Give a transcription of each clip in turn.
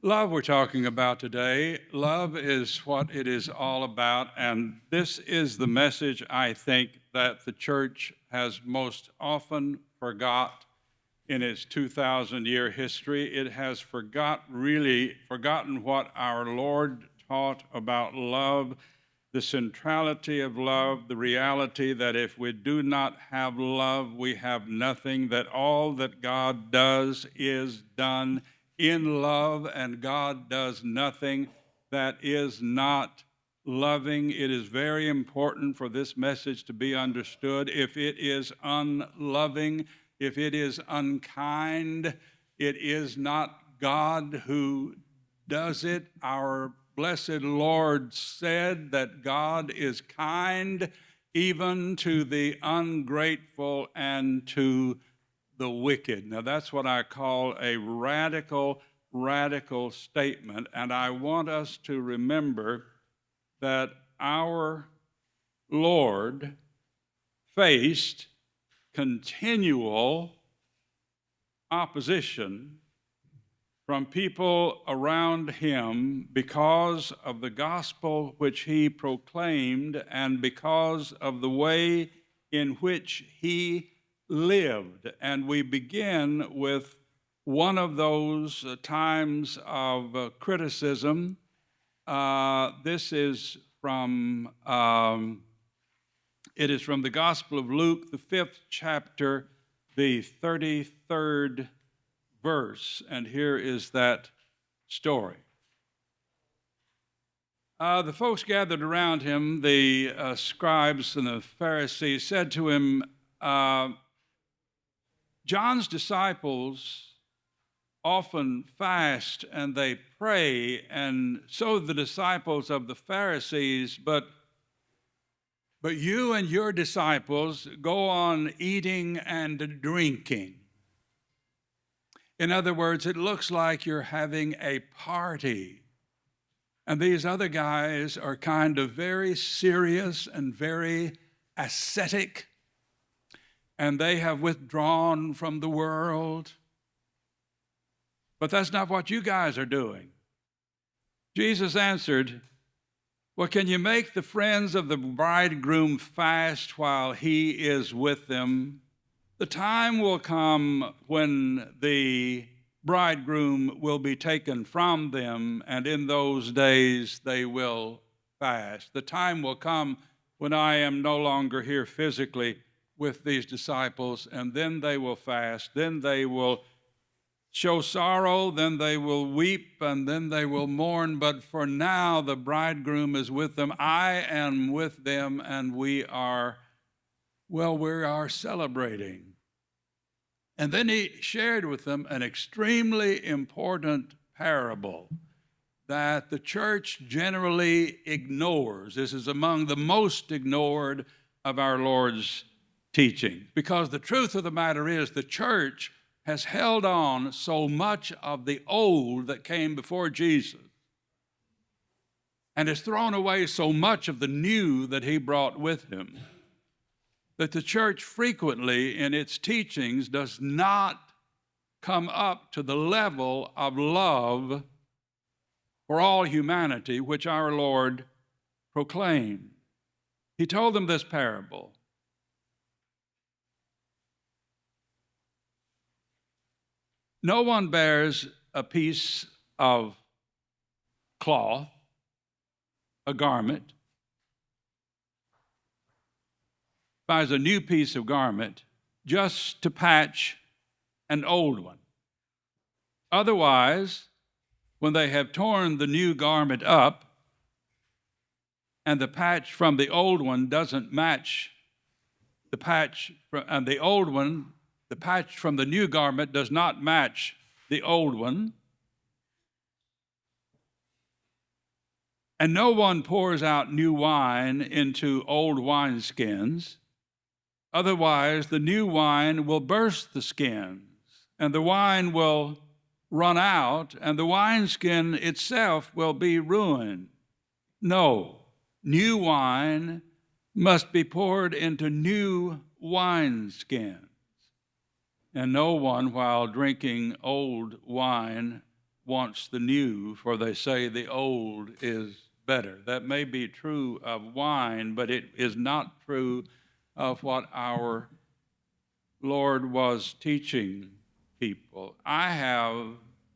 Love we're talking about today. Love is what it is all about, and this is the message I think that the church has most often forgot in its 2,000-year history. It has forgotten what our Lord taught about love, the centrality of love, the reality that if we do not have love, we have nothing, that all that God does is done in love, and God does nothing that is not loving. It is very important for this message to be understood. If it is unloving, if it is unkind, it is not God who does it. Our blessed Lord said that God is kind even to the ungrateful and to the wicked. Now, that's what I call a radical statement, and I want us to remember that our Lord faced continual opposition from people around him because of the gospel which he proclaimed and because of the way in which he lived. And we begin with one of those times of criticism. This is from it is from the Gospel of Luke, the 5th chapter, the 33rd verse, and here is that story. The folks gathered around him, the scribes and the Pharisees, said to him, John's disciples often fast and they pray, and so the disciples of the Pharisees, but you and your disciples go on eating and drinking. In other words, it looks like you're having a party. And these other guys are kind of very serious and very ascetic, and they have withdrawn from the world. But that's not what you guys are doing. Jesus answered, well, can you make the friends of the bridegroom fast while he is with them? The time will come when the bridegroom will be taken from them, and in those days they will fast. The time will come when I am no longer here physically with these disciples, and then they will fast. Then they will show sorrow, then they will weep, and then they will mourn. But for now, the bridegroom is with them. I am with them, and we are celebrating. And then he shared with them an extremely important parable that the church generally ignores. This is among the most ignored of our Lord's teaching, because the truth of the matter is the church has held on so much of the old that came before Jesus and has thrown away so much of the new that he brought with him, that the church frequently in its teachings does not come up to the level of love for all humanity which our Lord proclaimed. He told them this parable. No one bears a piece of cloth, a garment, buys a new piece of garment just to patch an old one. Otherwise, when they have torn the new garment up and the patch from the old one doesn't match the patch from the old one, the patch from the new garment does not match the old one, and no one pours out new wine into old wineskins. Otherwise, the new wine will burst the skins, and the wine will run out, and the wineskin itself will be ruined. No, new wine must be poured into new wineskins. And no one, while drinking old wine, wants the new, for they say the old is better. That may be true of wine, but it is not true of what our Lord was teaching people. I have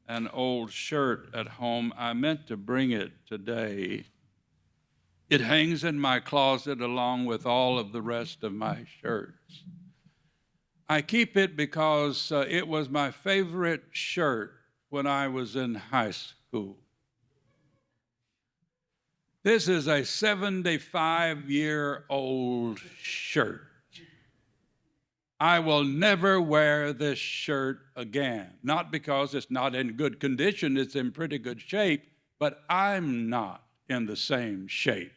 an old shirt at home. I meant to bring it today. It hangs in my closet along with all of the rest of my shirts. I keep it because it was my favorite shirt when I was in high school. This is a 75-year-old shirt. I will never wear this shirt again. Not because it's not in good condition, it's in pretty good shape, but I'm not in the same shape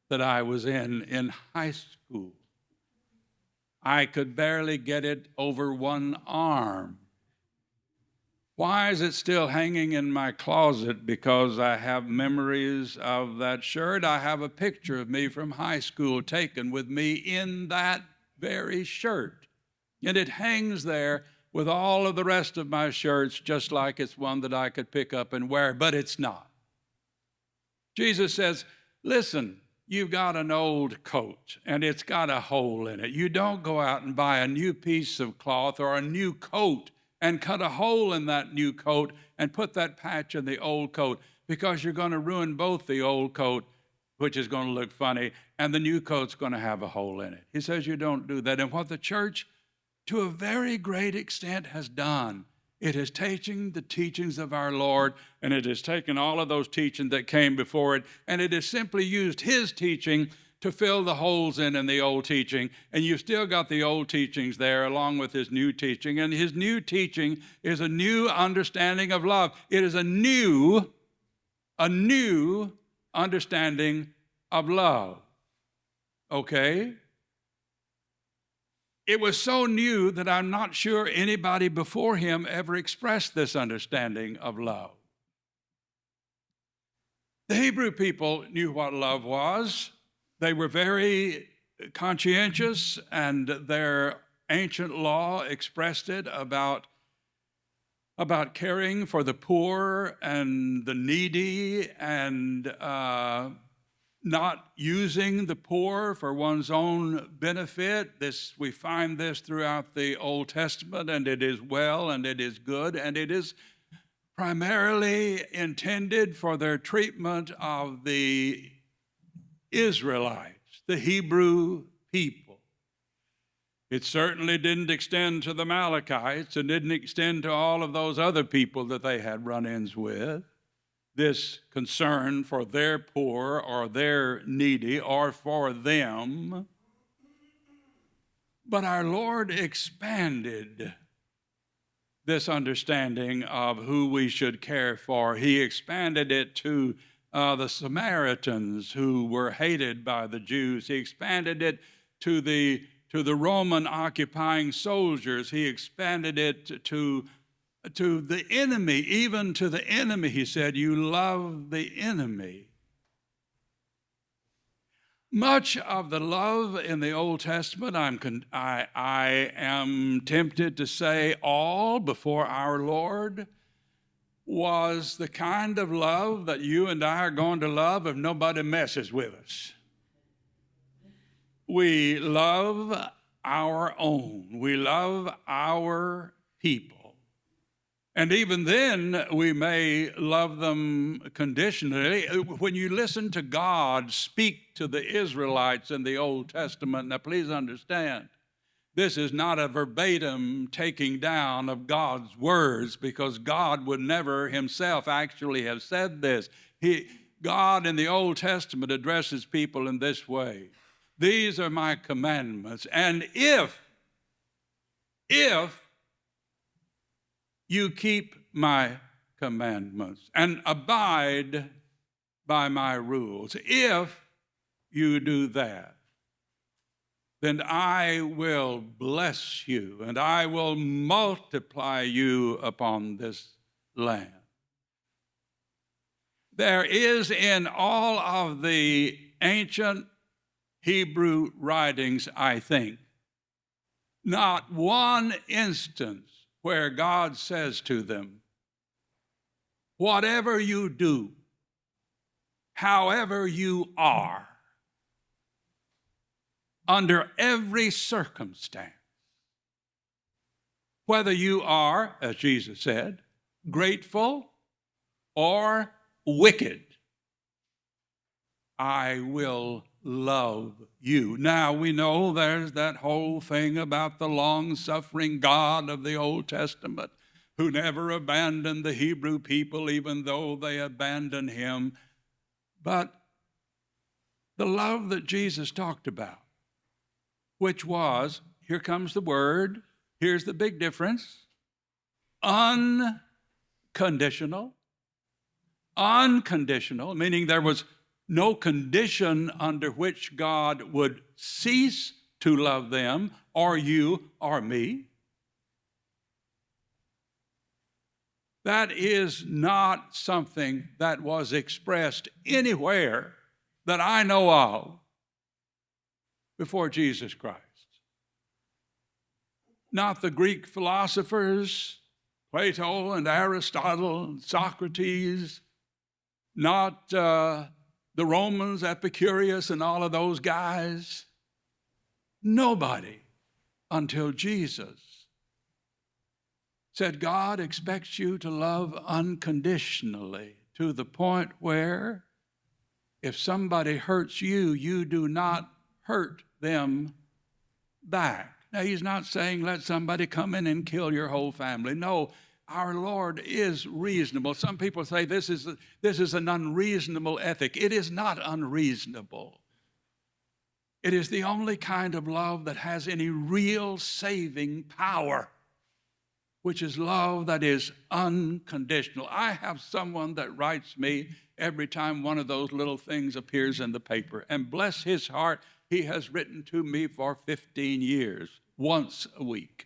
that I was in high school. I could barely get it over one arm. Why is it still hanging in my closet? Because I have memories of that shirt. I have a picture of me from high school taken with me in that very shirt. And it hangs there with all of the rest of my shirts, just like it's one that I could pick up and wear, but it's not. Jesus says, listen, you've got an old coat and it's got a hole in it. You don't go out and buy a new piece of cloth or a new coat and cut a hole in that new coat and put that patch in the old coat, because you're going to ruin both the old coat, which is going to look funny, and the new coat's going to have a hole in it. He says you don't do that. And what the church, to a very great extent, has done, it is taking the teachings of our Lord, and it has taken all of those teachings that came before it, and it has simply used his teaching to fill the holes in the old teaching. And you've still got the old teachings there along with his new teaching. And his new teaching is a new understanding of love. It is a new understanding of love. Okay? It was so new that I'm not sure anybody before him ever expressed this understanding of love. The Hebrew people knew what love was. They were very conscientious, and their ancient law expressed it about caring for the poor and the needy, and not using the poor for one's own benefit. We find this throughout the Old Testament, and it is well, and it is good, and it is primarily intended for their treatment of the Israelites, the Hebrew people. It certainly didn't extend to the Amalekites. It didn't extend to all of those other people that they had run-ins with. This concern for their poor or their needy or for them. But our Lord expanded this understanding of who we should care for. He expanded it to the Samaritans, who were hated by the Jews. He expanded it to the Roman occupying soldiers. He expanded it to the enemy, even to the enemy. He said, you love the enemy. Much of the love in the Old Testament, I am tempted to say all before our Lord, was the kind of love that you and I are going to love if nobody messes with us. We love our own. We love our people. And even then, we may love them conditionally. When you listen to God speak to the Israelites in the Old Testament, now please understand, this is not a verbatim taking down of God's words, because God would never himself actually have said this. God in the Old Testament addresses people in this way. These are my commandments, and if you keep my commandments and abide by my rules, if you do that, then I will bless you and I will multiply you upon this land. There is in all of the ancient Hebrew writings, I think, not one instance where God says to them, whatever you do, however you are, under every circumstance, whether you are, as Jesus said, grateful or wicked, I will love you. Now, we know there's that whole thing about the long-suffering God of the Old Testament who never abandoned the Hebrew people even though they abandoned him. But the love that Jesus talked about, which was, here comes the word, here's the big difference, unconditional. Unconditional, meaning there was no condition under which God would cease to love them, or you, or me. That is not something that was expressed anywhere that I know of before Jesus Christ. Not the Greek philosophers, Plato and Aristotle and Socrates, not the Romans, Epicurus and all of those guys. Nobody until Jesus said God expects you to love unconditionally, to the point where if somebody hurts you, you do not hurt them back. Now, he's not saying let somebody come in and kill your whole family. No, our Lord is reasonable. Some people say this is an unreasonable ethic. It is not unreasonable. It is the only kind of love that has any real saving power, which is love that is unconditional. I have someone that writes me every time one of those little things appears in the paper. And bless his heart, he has written to me for 15 years, once a week.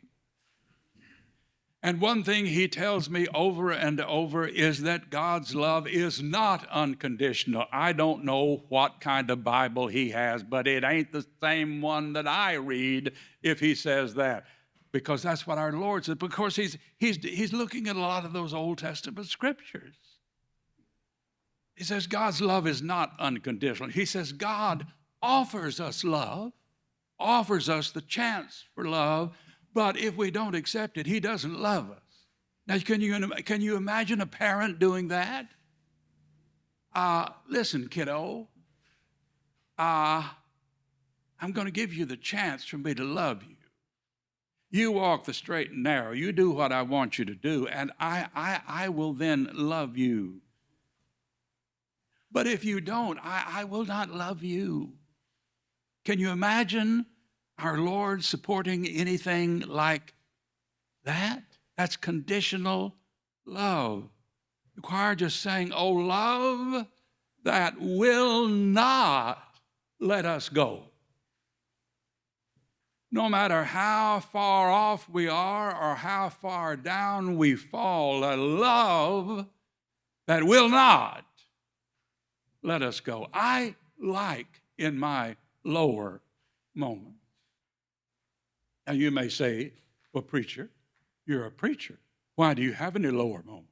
And one thing he tells me over and over is that God's love is not unconditional. I don't know what kind of Bible he has, but it ain't the same one that I read if he says that. Because that's what our Lord said. Because he's looking at a lot of those Old Testament scriptures. He says God's love is not unconditional. He says God offers us love, offers us the chance for love, but if we don't accept it, he doesn't love us. Now, can you imagine a parent doing that? Listen, kiddo, I'm going to give you the chance for me to love you. You walk the straight and narrow. You do what I want you to do, and I will then love you. But if you don't, I will not love you. Can you imagine our Lord supporting anything like that? That's conditional love. The choir just sang, "Oh, love that will not let us go." No matter how far off we are or how far down we fall, a love that will not let us go. I like in my lower moments. Now you may say, well, preacher, you're a preacher. Why do you have any lower moments?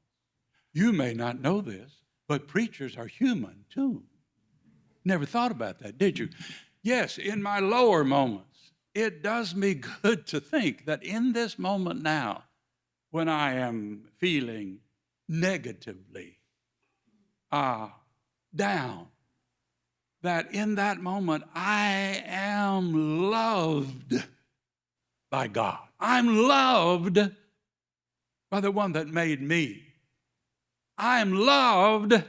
You may not know this, but preachers are human too. Never thought about that, did you? Yes, in my lower moments, it does me good to think that in this moment now, when I am feeling negatively down, that in that moment I am loved by God. I'm loved by the one that made me. I'm loved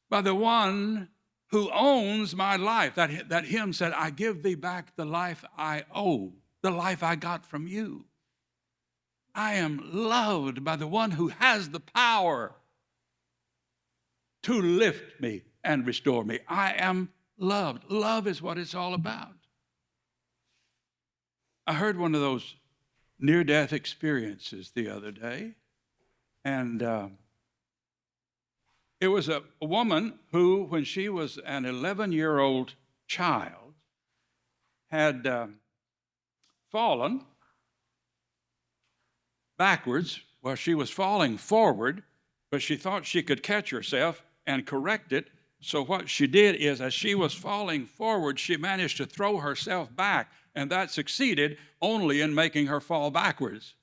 by the one who owns my life. That hymn said, I give thee back the life I owe, the life I got from you. I am loved by the one who has the power to lift me and restore me. I am loved. Love is what it's all about. I heard one of those near-death experiences the other day, and it was a woman who, when she was an 11-year-old child, had fallen backwards she was falling forward, but she thought she could catch herself and correct it. So what she did is, as she was falling forward, she managed to throw herself back, and that succeeded only in making her fall backwards.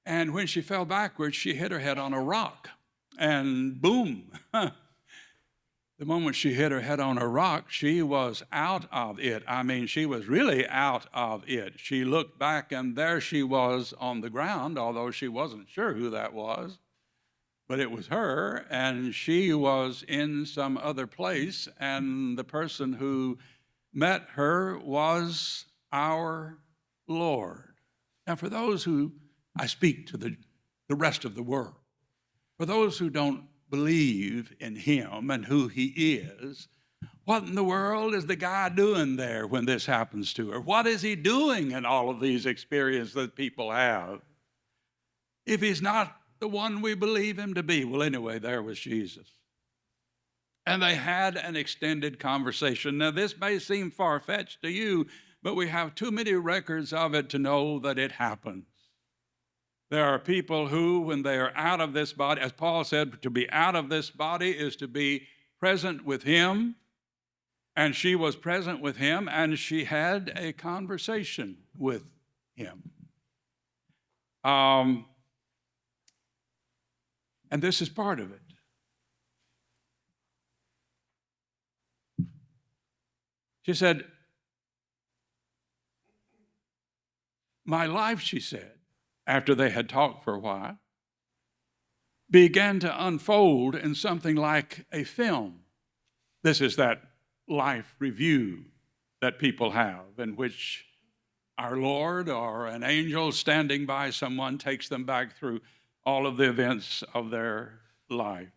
And when she fell backwards, she hit her head on a rock, and boom. The moment she hit her head on a rock, she was out of it. I mean, she was really out of it. She looked back, and there she was on the ground, although she wasn't sure who that was. But it was her, and she was in some other place, and the person who met her was our Lord. Now, for those who, I speak to the rest of the world, for those who don't believe in him and who he is, what in the world is the guy doing there when this happens to her? What is he doing in all of these experiences that people have? If he's not the one we believe him to be. Well, anyway, there was Jesus. And they had an extended conversation. Now, this may seem far-fetched to you, but we have too many records of it to know that it happens. There are people who, when they are out of this body, as Paul said, to be out of this body is to be present with him. And she was present with him, and she had a conversation with him. And this is part of it. She said, my life, she said, after they had talked for a while, began to unfold in something like a film. This is that life review that people have, in which our Lord or an angel standing by someone takes them back through all of the events of their life.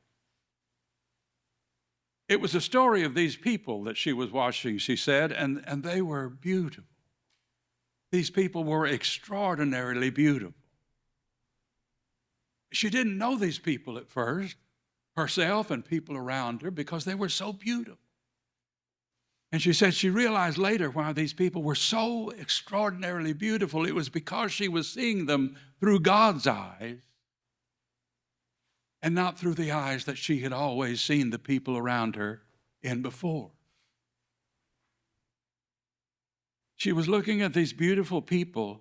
It was a story of these people that she was watching, she said, and they were beautiful. These people were extraordinarily beautiful. She didn't know these people at first, herself and people around her, because they were so beautiful. And she said she realized later why these people were so extraordinarily beautiful. It was because she was seeing them through God's eyes and not through the eyes that she had always seen the people around her in before. She was looking at these beautiful people,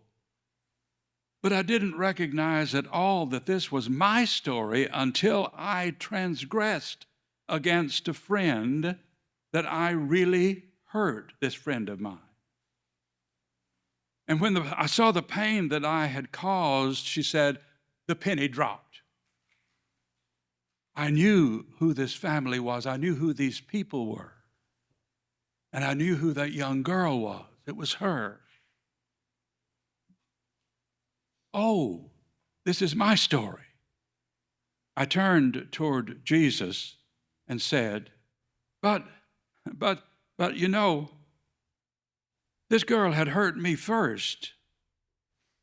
but I didn't recognize at all that this was my story until I transgressed against a friend that I really hurt, this friend of mine. And when I saw the pain that I had caused, she said, the penny dropped. I knew who this family was. I knew who these people were. And I knew who that young girl was. It was her. Oh, this is my story. I turned toward Jesus and said, but you know, this girl had hurt me first,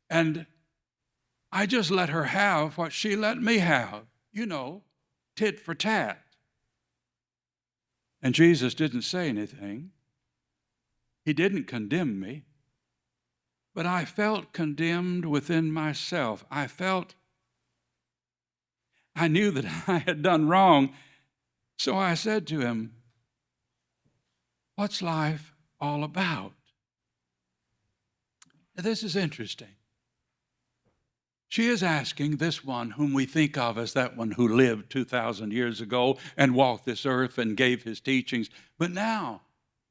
and I just let her have what she let me have, you know, tit for tat. And Jesus didn't say anything. He didn't condemn me, but I felt condemned within myself. I knew that I had done wrong, so I said to him, what's life all about? Now, this is interesting. She is asking this one whom we think of as that one who lived 2,000 years ago and walked this earth and gave his teachings. But now,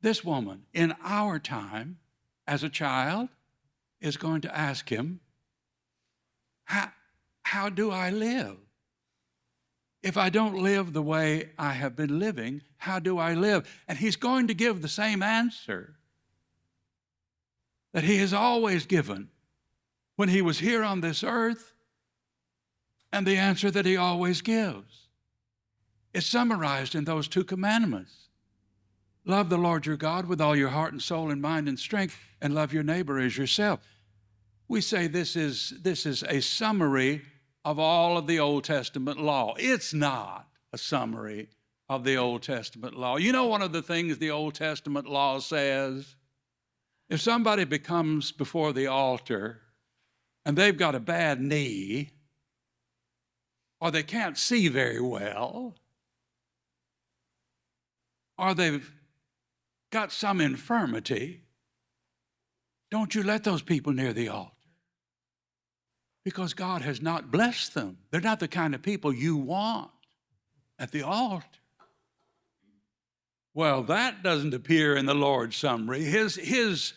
this woman in our time as a child is going to ask him, how do I live? If I don't live the way I have been living, how do I live? And he's going to give the same answer that he has always given when he was here on this earth, and the answer that he always gives. It's summarized in those two commandments. Love the Lord your God with all your heart and soul and mind and strength, and love your neighbor as yourself. We say this is a summary of all of the Old Testament law. It's not a summary of the Old Testament law. You know, one of the things the Old Testament law says, if somebody becomes before the altar and they've got a bad knee, or they can't see very well, or they've got some infirmity, don't you let those people near the altar, because God has not blessed them. They're not the kind of people you want at the altar. Well, that doesn't appear in the Lord's summary. His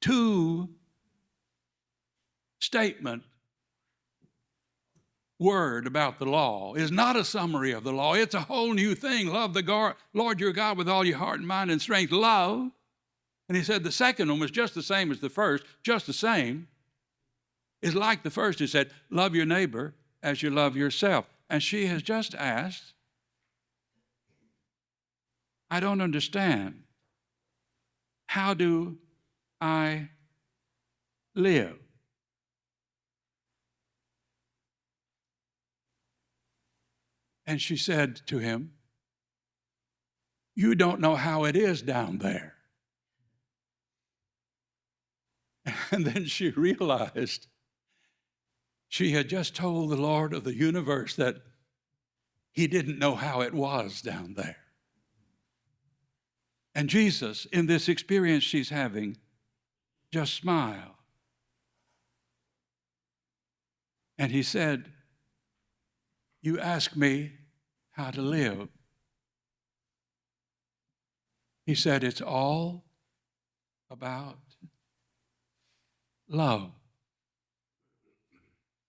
two-statement word about the law is not a summary of the law. It's a whole new thing. Love the Lord your God with all your heart and mind and strength. Love. And he said the second one was just the same as the first, just the same. It's like the first. He said, love your neighbor as you love yourself. And she has just asked, I don't understand. How do I live? And she said to him, you don't know how it is down there. And then she realized she had just told the Lord of the universe that he didn't know how it was down there. And Jesus, in this experience she's having, just smiled. And he said, you ask me how to live. He said, it's all about love.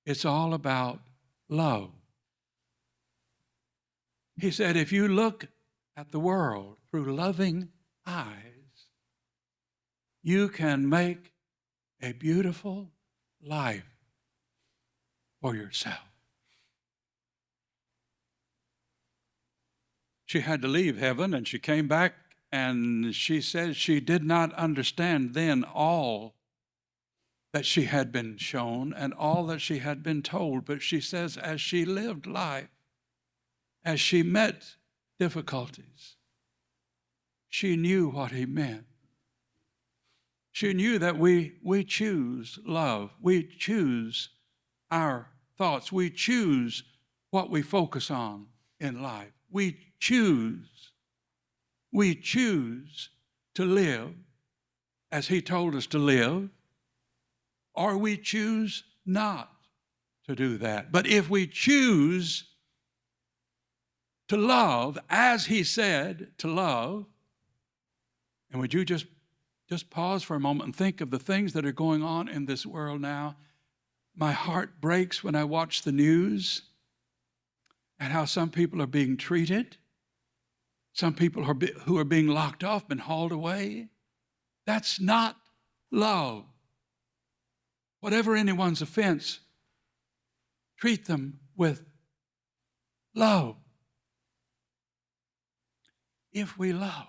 It's all about love. He said, if you look at the world through loving eyes, you can make a beautiful life for yourself. She had to leave heaven, and she came back, and she said she did not understand then all that she had been shown and all that she had been told. But she says as she lived life, as she met difficulties, she knew what he meant. She knew that we choose love. We choose our thoughts. We choose what we focus on in life. We choose to live as he told us to live, or we choose not to do that. But if we choose to love as he said to love, and would you just pause for a moment and think of the things that are going on in this world now? My heart breaks when I watch the news and how some people are being treated. Some people who are being locked off, been hauled away. That's not love. Whatever anyone's offense, treat them with love. If we love,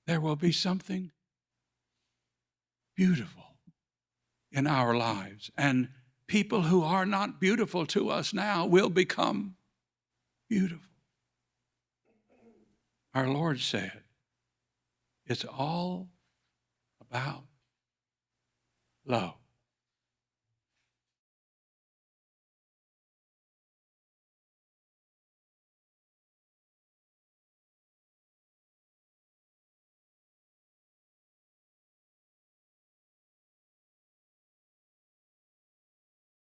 there will be something beautiful in our lives. And people who are not beautiful to us now will become beautiful. Our Lord said, it's all about love.